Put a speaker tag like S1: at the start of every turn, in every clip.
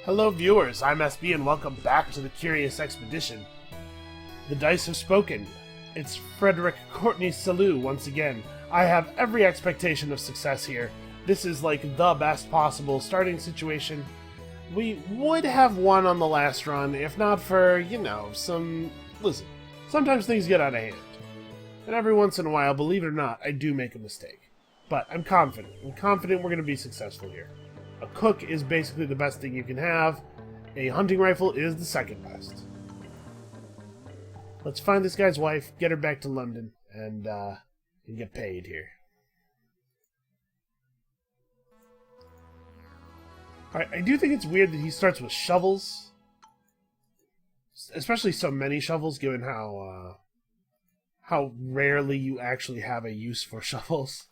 S1: Hello viewers, I'm SB and welcome back to the Curious Expedition. The dice have spoken. It's Frederick Courtney Selous once again. I have every expectation of success here. This is like the best possible starting situation. We would have won on the last run if not for, listen, sometimes things get out of hand. And every once in a while, believe it or not, I do make a mistake. But I'm confident. I'm confident we're going to be successful here. A cook is basically the best thing you can have. A hunting rifle is the second best. Let's find this guy's wife, get her back to London, and get paid here. Alright, I do think it's weird that he starts with shovels. Especially so many shovels, given how rarely you actually have a use for shovels.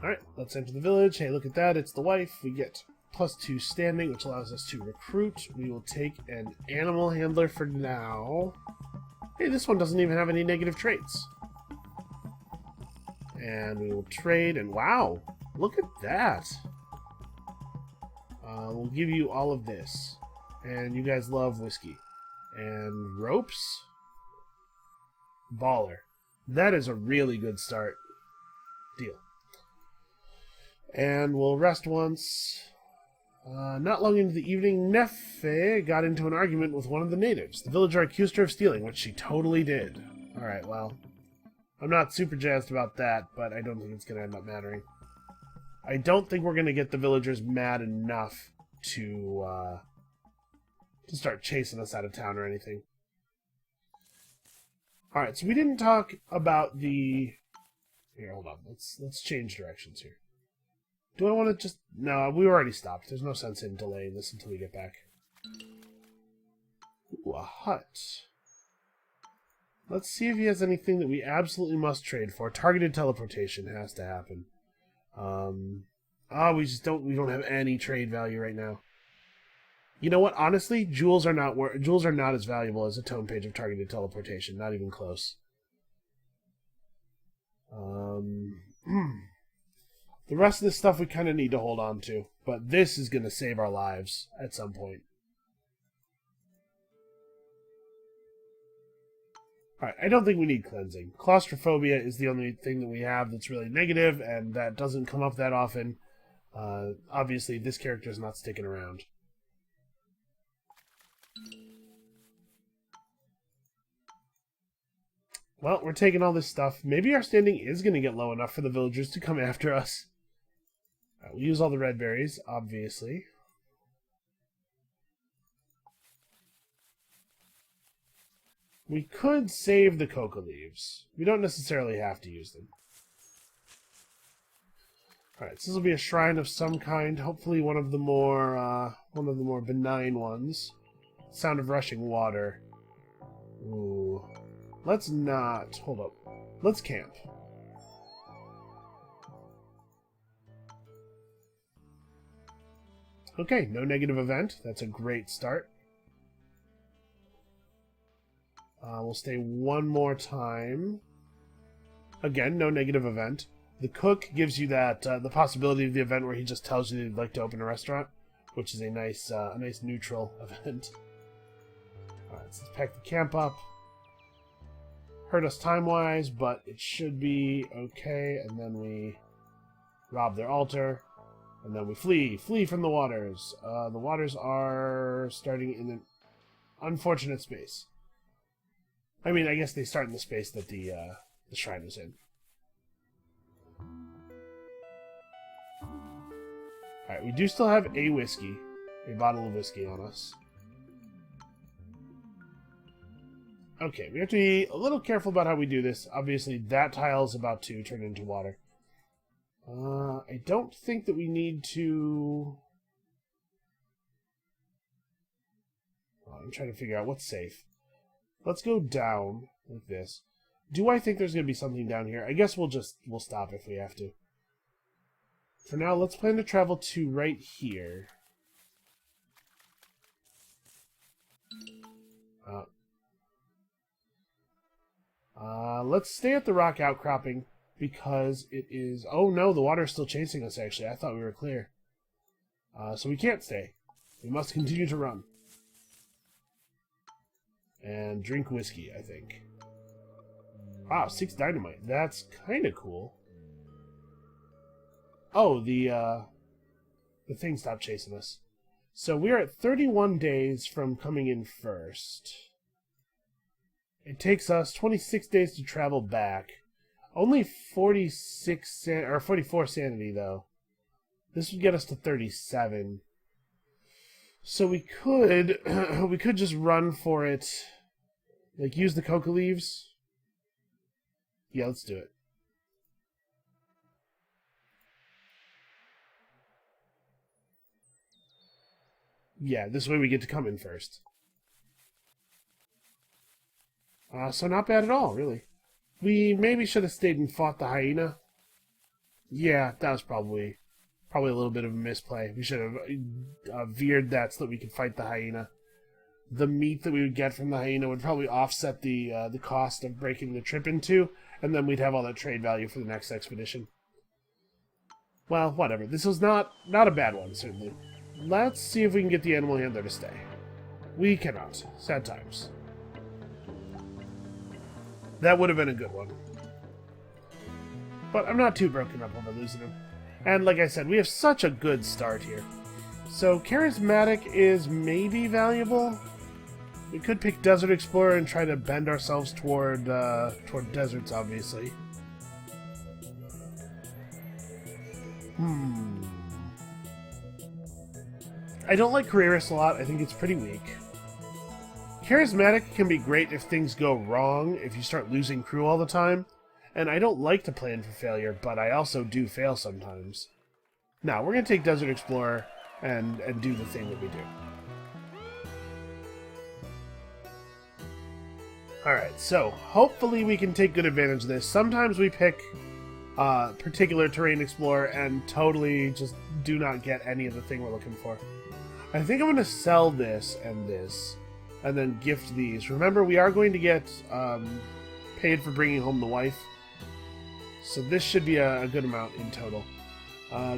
S1: Alright, let's enter the village. Hey, look at that. It's the wife. We get +2 standing, which allows us to recruit. We will take an animal handler for now. Hey, this one doesn't even have any negative traits. And we will trade, and wow! Look at that! We'll give you all of this. And you guys love whiskey. And ropes? Baller. That is a really good start. Deal. And we'll rest once. Not long into the evening, Neffe got into an argument with one of the natives. The villager accused her of stealing, which she totally did. Alright, well, I'm not super jazzed about that, but I don't think it's going to end up mattering. I don't think we're going to get the villagers mad enough to start chasing us out of town or anything. Alright, so we didn't talk about the... Here, hold on. Let's change directions here. Do I want to just... No, we already stopped. There's no sense in delaying this until we get back. Ooh, a hut. Let's see if he has anything that we absolutely must trade for. Targeted teleportation has to happen. We don't have any trade value right now. You know what? Honestly, jewels are not as valuable as a tome page of targeted teleportation. Not even close. The rest of this stuff we kind of need to hold on to, but this is going to save our lives at some point. Alright, I don't think we need cleansing. Claustrophobia is the only thing that we have that's really negative, and that doesn't come up that often. Obviously, this character is not sticking around. Well, we're taking all this stuff. Maybe our standing is going to get low enough for the villagers to come after us. Alright, we'll use all the red berries, obviously. We could save the coca leaves. We don't necessarily have to use them. Alright, so this will be a shrine of some kind. Hopefully one of the more benign ones. Sound of rushing water. Ooh. Let's not... Hold up. Let's camp. Okay, no negative event. That's a great start. We'll stay one more time. Again, no negative event. The cook gives you that the possibility of the event where he just tells you that he'd like to open a restaurant, which is a nice neutral event. Alright, so let's pack the camp up. Hurt us time-wise, but it should be okay. And then we rob their altar. And then we flee. Flee from the waters. The waters are starting in an unfortunate space. I mean, I guess they start in the space that the shrine is in. Alright, we do still have a whiskey. A bottle of whiskey on us. Okay, we have to be a little careful about how we do this. Obviously, that tile is about to turn into water. I don't think that we need to... I'm trying to figure out what's safe. Let's go down like this. Do I think there's going to be something down here? I guess we'll stop if we have to. For now, let's plan to travel to right here. Let's stay at the rock outcropping. because it is... Oh no, the water is still chasing us, actually. I thought we were clear. So we can't stay. We must continue to run. And drink whiskey, I think. Wow, 6 dynamite. That's kind of cool. Oh, the thing stopped chasing us. So we're at 31 days from coming in first. It takes us 26 days to travel back. Only 44 sanity, though. This would get us to 37. So we could we could just run for it. Like, use the coca leaves. Yeah, let's do it. Yeah, this way we get to come in first. So not bad at all, really. We maybe should have stayed and fought the hyena. Yeah, that was probably a little bit of a misplay. We should have veered that so that we could fight the hyena. The meat that we would get from the hyena would probably offset the cost of breaking the trip in two, and then we'd have all that trade value for the next expedition. Well, whatever. This was not a bad one, certainly. Let's see if we can get the animal handler to stay. We cannot. Sad times. That would have been a good one. But I'm not too broken up over losing him. And like I said, we have such a good start here. So charismatic is maybe valuable. We could pick Desert Explorer and try to bend ourselves toward deserts, obviously. I don't like Careerist a lot. I think it's pretty weak. Charismatic can be great if things go wrong, if you start losing crew all the time. And I don't like to plan for failure, but I also do fail sometimes. Now, we're going to take Desert Explorer and do the thing that we do. Alright, so hopefully we can take good advantage of this. Sometimes we pick particular terrain explorer and totally just do not get any of the thing we're looking for. I think I'm going to sell this, and then gift these. Remember, we are going to get paid for bringing home the wife. So this should be a good amount in total.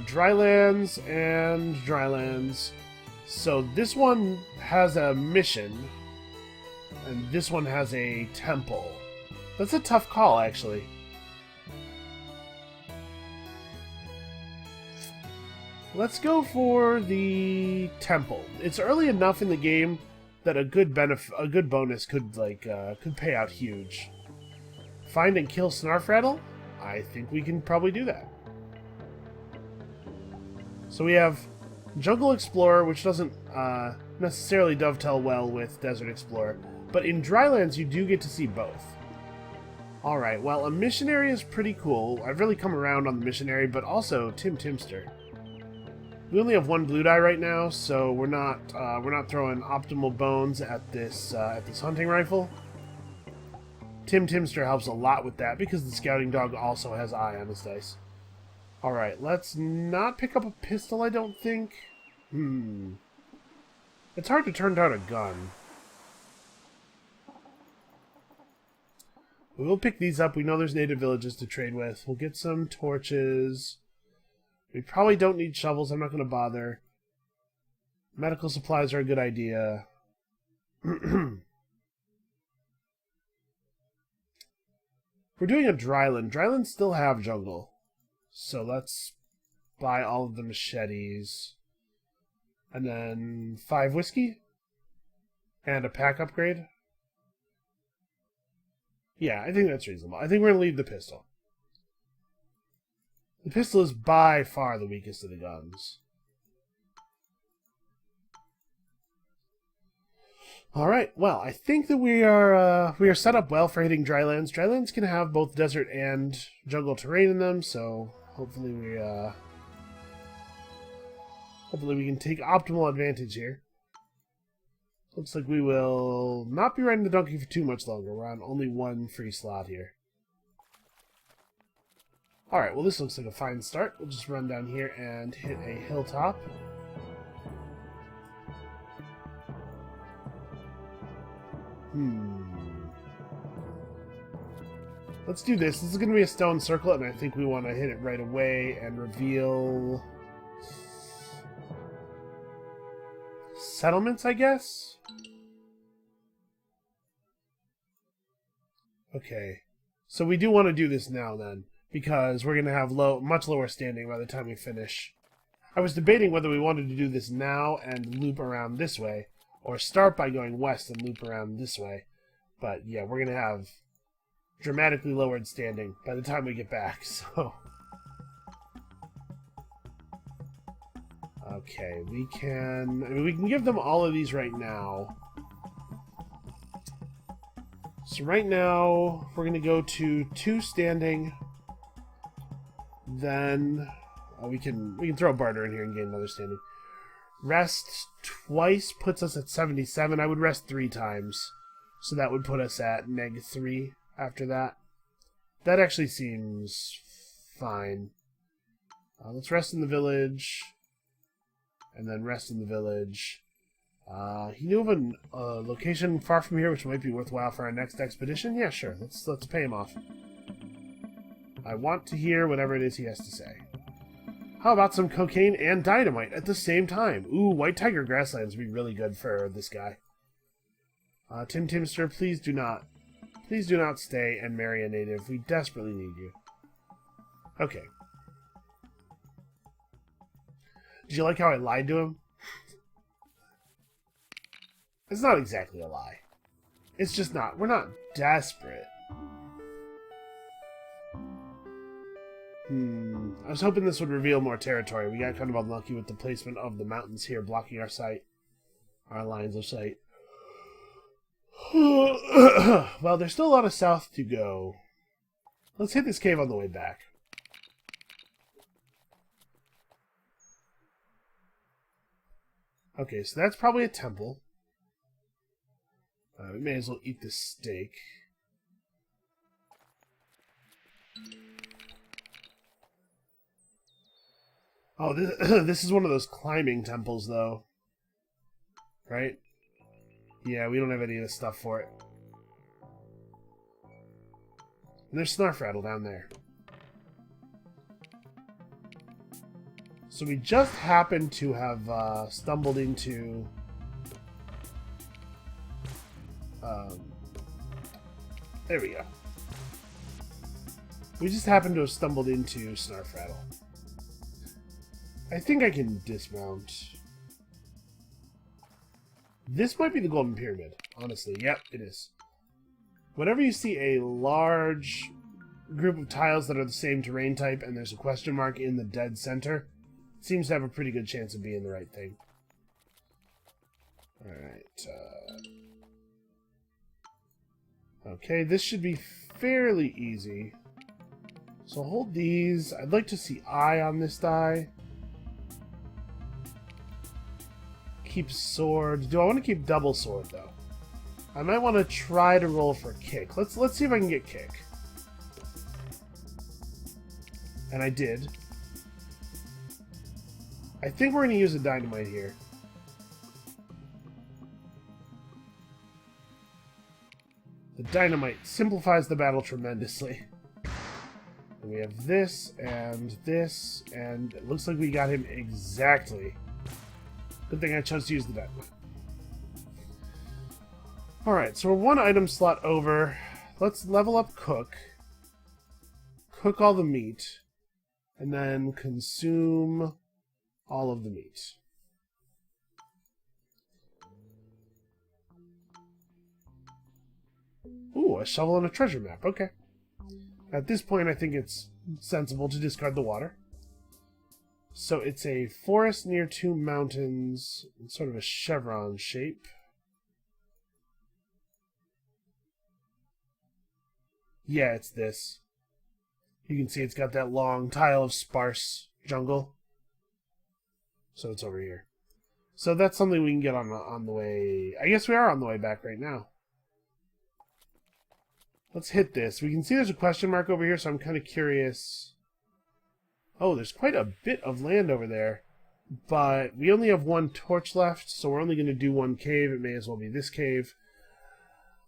S1: Drylands and drylands. So this one has a mission, and this one has a temple. That's a tough call, actually. Let's go for the temple. It's early enough in the game that a good bonus could pay out huge. Find and kill Snarfrattle? I think we can probably do that. So we have Jungle Explorer, which doesn't necessarily dovetail well with Desert Explorer, but in Drylands you do get to see both. Alright, well, a missionary is pretty cool. I've really come around on the missionary, but also Tim Timster. We only have one blue die right now, so we're not throwing optimal bones at this hunting rifle. Tim Timster helps a lot with that because the scouting dog also has eye on his dice. All right, let's not pick up a pistol. I don't think. It's hard to turn down a gun. We'll pick these up. We know there's native villages to trade with. We'll get some torches. We probably don't need shovels. I'm not going to bother. Medical supplies are a good idea. We're doing a dryland. Drylands still have jungle. So let's buy all of the machetes. And then 5 whiskey. And a pack upgrade. Yeah, I think that's reasonable. I think we're going to leave the pistol. The pistol is by far the weakest of the guns. Alright, well, I think that we are set up well for hitting drylands. Drylands can have both desert and jungle terrain in them, so hopefully we can take optimal advantage here. Looks like we will not be riding the donkey for too much longer. We're on only one free slot here. Alright, well this looks like a fine start. We'll just run down here and hit a hilltop. Let's do this. This is going to be a stone circlet, and I think we want to hit it right away and reveal settlements, I guess? Okay. So we do want to do this now, then, because we're going to have much lower standing by the time we finish. I was debating whether we wanted to do this now and loop around this way, or start by going west and loop around this way. But yeah, we're going to have dramatically lowered standing by the time we get back, so... Okay, we can give them all of these right now. So right now, we're going to go to 2 standing. Then we can throw a barter in here and gain another standing. Rest twice puts us at 77. I would rest 3 times. So that would put us at -3 after that. That actually seems fine. Let's rest in the village. And then rest in the village. He knew of a location far from here which might be worthwhile for our next expedition? Yeah, sure. Let's pay him off. I want to hear whatever it is he has to say. How about some cocaine and dynamite at the same time? Ooh, White Tiger Grasslands would be really good for this guy. Tim Timster, please do not stay and marry a native. We desperately need you. Okay. Did you like how I lied to him? It's not exactly a lie. It's just not. We're not desperate. I was hoping this would reveal more territory. We got kind of unlucky with the placement of the mountains here blocking our sight. Our lines of sight. Well, there's still a lot of south to go. Let's hit this cave on the way back. Okay, so that's probably a temple. We may as well eat this steak. Oh, this is one of those climbing temples, though. Right? Yeah, we don't have any of this stuff for it. And there's Snarfrattle down there. So we just happened to have stumbled into... there we go. We just happened to have stumbled into Snarfrattle. I think I can dismount. This might be the Golden Pyramid, honestly. Yep, it is. Whenever you see a large group of tiles that are the same terrain type and there's a question mark in the dead center, it seems to have a pretty good chance of being the right thing. Alright. Okay, this should be fairly easy. So hold these. I'd like to see eye on this die. Keep sword. Do I want to keep double sword, though? I might want to try to roll for kick. Let's see if I can get kick. And I did. I think we're going to use a dynamite here. The dynamite simplifies the battle tremendously. And we have this, and it looks like we got him exactly. Good thing I chose to use the dynamite. Alright, so we're 1 item slot over. Let's level up Cook. Cook all the meat. And then consume all of the meat. Ooh, a shovel and a treasure map. Okay. At this point, I think it's sensible to discard the water. So it's a forest near 2 mountains, in sort of a chevron shape. Yeah, it's this. You can see it's got that long tile of sparse jungle. So it's over here. So that's something we can get on the way... I guess we are on the way back right now. Let's hit this. We can see there's a question mark over here, so I'm kind of curious. Oh, there's quite a bit of land over there. But we only have 1 torch left, so we're only going to do 1 cave. It may as well be this cave.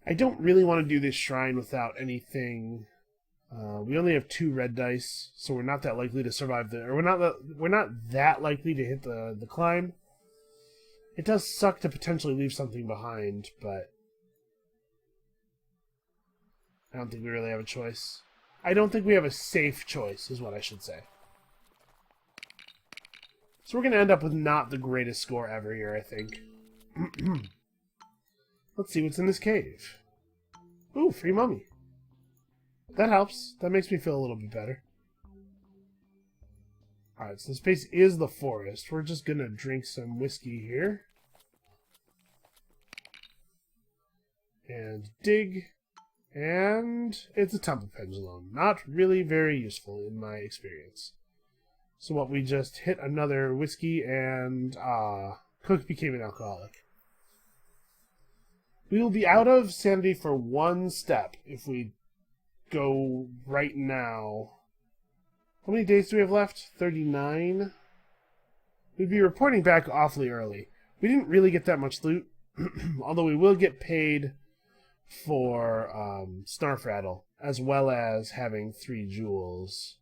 S1: I don't really want to do this shrine without anything We only have 2 red dice, so we're not that likely to survive or we're not that likely to hit the climb. It does suck to potentially leave something behind, but I don't think we really have a choice. I don't think we have a safe choice, is what I should say. So we're going to end up with not the greatest score ever here, I think. Let's see what's in this cave. Ooh, free mummy. That helps. That makes me feel a little bit better. Alright, so this place is the forest. We're just going to drink some whiskey here. And dig. And it's a temple pendulum. Not really very useful in my experience. So what, we just hit another whiskey and Cook became an alcoholic. We will be out of sanity for 1 step if we go right now. How many days do we have left? 39? We'd be reporting back awfully early. We didn't really get that much loot, although we will get paid for Snarf Rattle, as well as having 3 jewels.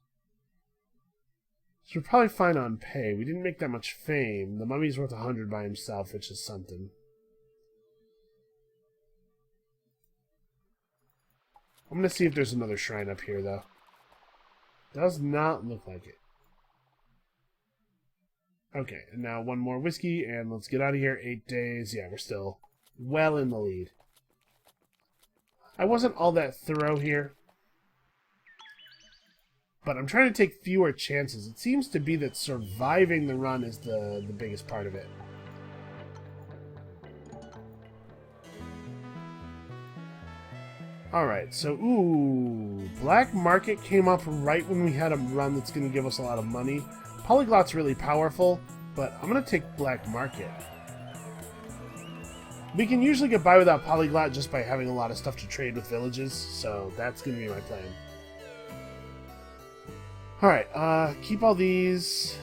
S1: So we're probably fine on pay. We didn't make that much fame. The mummy's worth 100 by himself, which is something. I'm going to see if there's another shrine up here, though. Does not look like it. Okay, and now 1 more whiskey, and let's get out of here. 8 days. Yeah, we're still well in the lead. I wasn't all that thorough here, but I'm trying to take fewer chances. It seems to be that surviving the run is the biggest part of it. Alright, so, ooh, Black Market came up right when we had a run that's going to give us a lot of money. Polyglot's really powerful, but I'm going to take Black Market. We can usually get by without Polyglot just by having a lot of stuff to trade with villages, so that's going to be my plan. Alright, keep all these,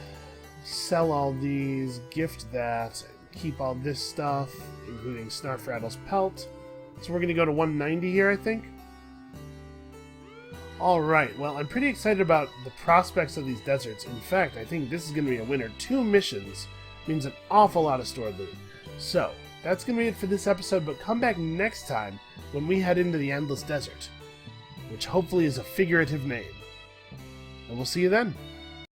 S1: sell all these, gift that, keep all this stuff, including Snarf Rattle's pelt. So we're going to go to 190 here, I think. Alright, well, I'm pretty excited about the prospects of these deserts. In fact, I think this is going to be a winner. 2 missions means an awful lot of stored loot. So, that's going to be it for this episode, but come back next time when we head into the Endless Desert, which hopefully is a figurative name. And we'll see you then.